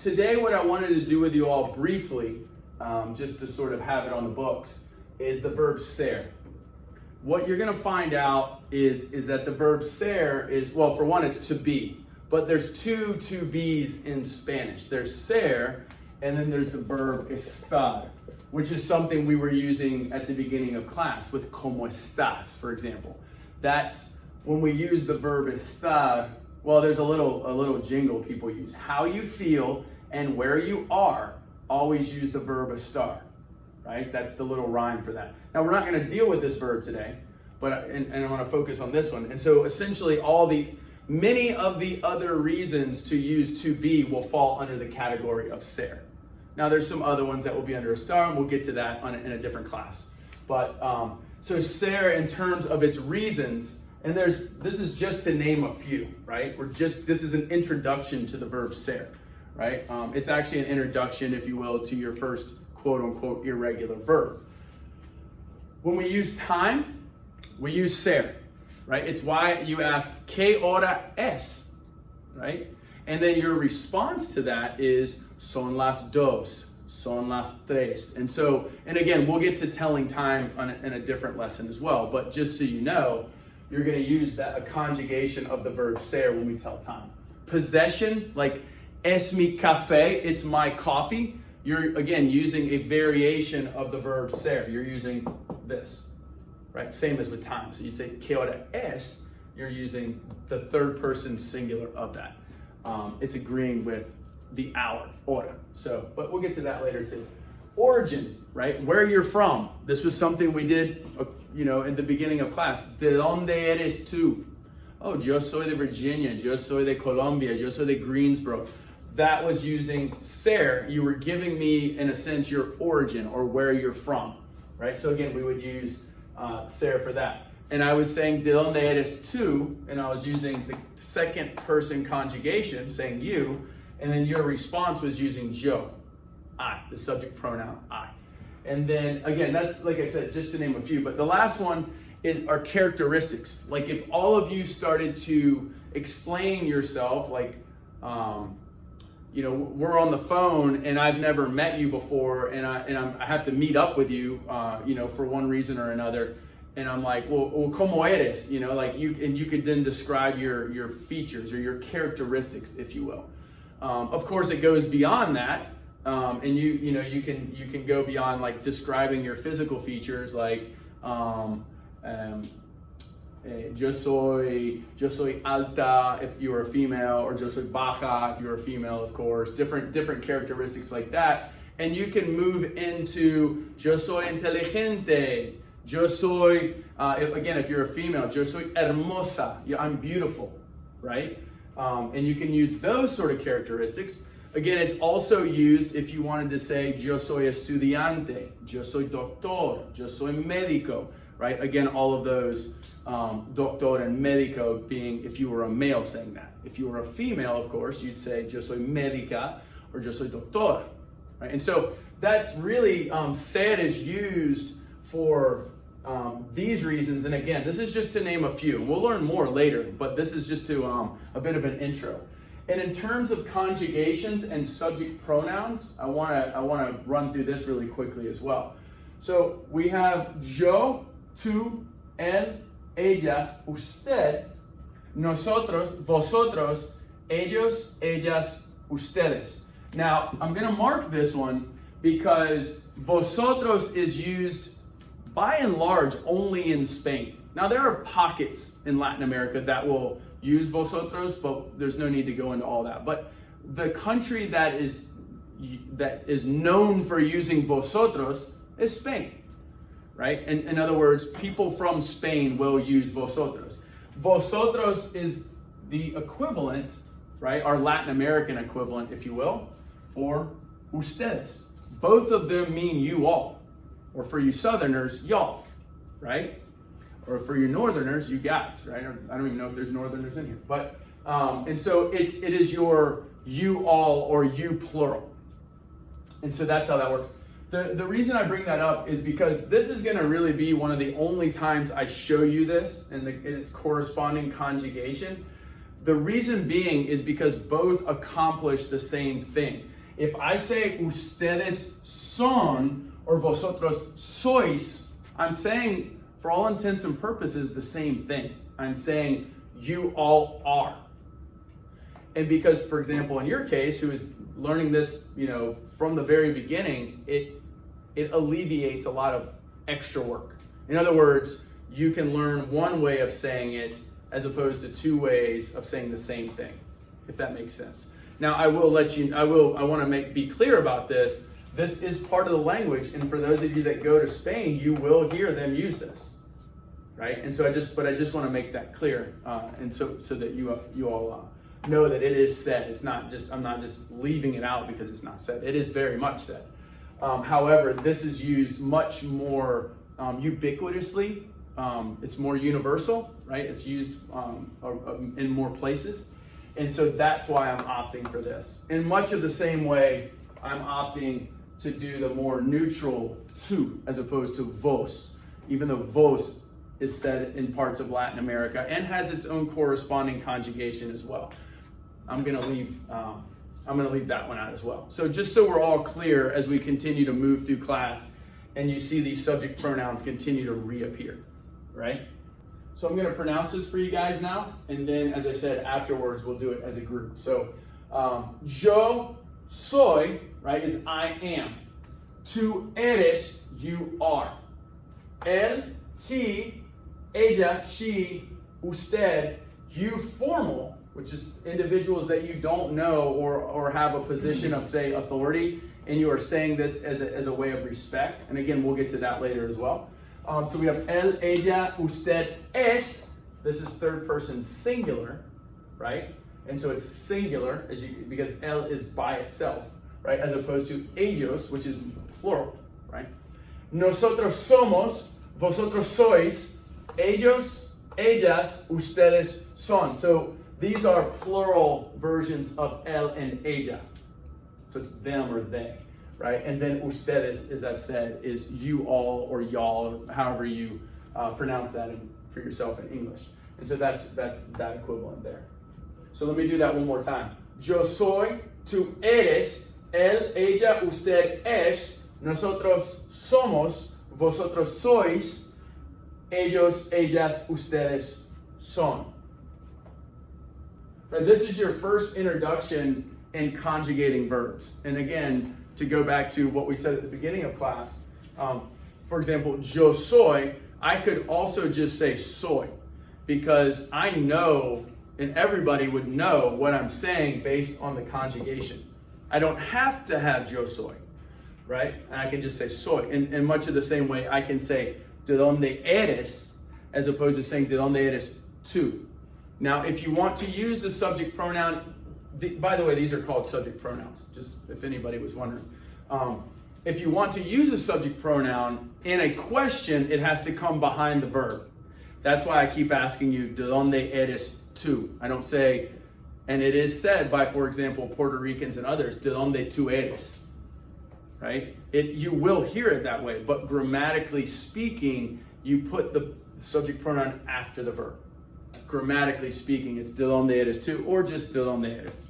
Today, what I wanted to do with you all briefly, just to sort of have it on the books, is the verb ser. What you're going to find out is that the verb ser is, well, for one, it's to be. But there's two to be's in Spanish. There's ser, and then there's the verb estar, which is something we were using at the beginning of class with como estás, for example. That's when we use the verb estar. Well, there's a little jingle people use. How you feel and where you are, always use the verb estar, right? That's the little rhyme for that. Now, we're not going to deal with this verb today, but and I want to focus on this one. And so essentially many of the other reasons to use to be will fall under the category of ser. Now, there's some other ones that will be under estar, and we'll get to that in a different class. But so ser, in terms of its reasons, and this is just to name a few, right? This is an introduction to the verb ser, right? It's actually an introduction, if you will, to your first quote unquote irregular verb. When we use time, we use ser, right? It's why you ask, ¿qué hora es? Right? And then your response to that is, son las dos, son las tres. And again, we'll get to telling time in a different lesson as well, but just so you know, you're going to use a conjugation of the verb ser when we tell time. Possession, like es mi café, it's my coffee. You're, again, using a variation of the verb ser. You're using this, right? Same as with time. So you'd say, ¿qué hora es? You're using the third person singular of that. It's agreeing with the hour, hora. So, but we'll get to that later too. Origin, right? Where you're from. This was something we did, in the beginning of class. ¿De dónde eres tú? Oh, yo soy de Virginia. Yo soy de Colombia. Yo soy de Greensboro. That was using ser. You were giving me, in a sense, your origin or where you're from, right? So again, we would use ser for that. And I was saying, ¿de dónde eres tú? And I was using the second person conjugation, saying you, and then your response was using yo, I, the subject pronoun I. And then again, that's, like I said, just to name a few, but the last one are characteristics. Like if all of you started to explain yourself, like, we're on the phone and I've never met you before, and I have to meet up with you, for one reason or another. And I'm like, well, ¿cómo eres? You could then describe your features or your characteristics, if you will. Of course, it goes beyond that, and you can go beyond like describing your physical features, like yo soy alta if you're a female, or yo soy baja if you're a female, of course. Different characteristics like that, and you can move into yo soy inteligente. Yo soy, if you're a female, yo soy hermosa, I'm beautiful, right? And you can use those sort of characteristics. Again, it's also used if you wanted to say, yo soy estudiante, yo soy doctor, yo soy médico, right? Again, all of those, doctor and médico being if you were a male saying that. If you were a female, of course, you'd say, yo soy médica, or yo soy doctora, right? And so that's really, ser is used for these reasons. And again, this is just to name a few. We'll learn more later, but this is just to a bit of an intro. And in terms of conjugations and subject pronouns, I want to run through this really quickly as well. So we have yo, tú, él, ella, usted, nosotros, vosotros, ellos, ellas, ustedes. Now, I'm going to mark this one because vosotros is used by and large only in Spain. Now, there are pockets in Latin America that will use vosotros, but there's no need to go into all that. But the country that is known for using vosotros is Spain, right? And in other words, people from Spain will use vosotros. Vosotros is the equivalent, right? Our Latin American equivalent, if you will, for ustedes. Both of them mean you all. Or for you Southerners, y'all, right? Or for you Northerners, you guys, right? I don't even know if there's Northerners in here. But, and so it is your you all or you plural. And so that's how that works. The reason I bring that up is because this is going to really be one of the only times I show you this in its corresponding conjugation. The reason being is because both accomplish the same thing. If I say ustedes son or vosotros sois, I'm saying, for all intents and purposes, the same thing. I'm saying you all are. And because, for example, in your case, who is learning this, from the very beginning, it alleviates a lot of extra work. In other words, you can learn one way of saying it as opposed to two ways of saying the same thing, if that makes sense. Now, I want to be clear about this. This is part of the language, and for those of you that go to Spain, you will hear them use this, right? And so I just want to make that clear, and so that you all know that it is said. It's not just, I'm not just leaving it out because it's not said. It is very much said. However, this is used much more ubiquitously. It's more universal, right? It's used in more places. And so that's why I'm opting for this. In much of the same way, I'm opting to do the more neutral tu as opposed to vos, even though vos is said in parts of Latin America and has its own corresponding conjugation as well. I'm gonna leave that one out as well. So just so we're all clear as we continue to move through class and you see these subject pronouns continue to reappear, right? So I'm gonna pronounce this for you guys now, and then, as I said, afterwards we'll do it as a group. So yo soy, right, is I am. Tú eres, you are. Él, he, ella, she, usted, you formal, which is individuals that you don't know or have a position of, say, authority, and you are saying this as a way of respect. And again, we'll get to that later as well. So we have él, ella, usted, es. This is third person singular, right? And so it's singular because él is by itself, right? As opposed to ellos, which is plural, right? Nosotros somos, vosotros sois, ellos, ellas, ustedes son. So these are plural versions of él and ella. So it's them or they, right? And then ustedes, as I've said, is you all or y'all, or however you pronounce that for yourself in English. And so that's that equivalent there. So let me do that one more time. Yo soy, tú eres, él, ella, usted es, nosotros somos, vosotros sois, ellos, ellas, ustedes son. Right, this is your first introduction in conjugating verbs. And again, to go back to what we said at the beginning of class, for example, yo soy, I could also just say soy, because I know, and everybody would know what I'm saying based on the conjugation. I don't have to have yo soy, right? And I can just say soy. In much of the same way, I can say de donde eres, as opposed to saying de donde eres tú. Now, if you want to use the subject pronoun, by the way, these are called subject pronouns, just if anybody was wondering. If you want to use a subject pronoun in a question, it has to come behind the verb. That's why I keep asking you, de donde eres tú? I don't say, and it is said by, for example, Puerto Ricans and others, de donde tú eres, right? You will hear it that way, but grammatically speaking, you put the subject pronoun after the verb. Grammatically speaking, it's de donde eres tú, or just de donde eres.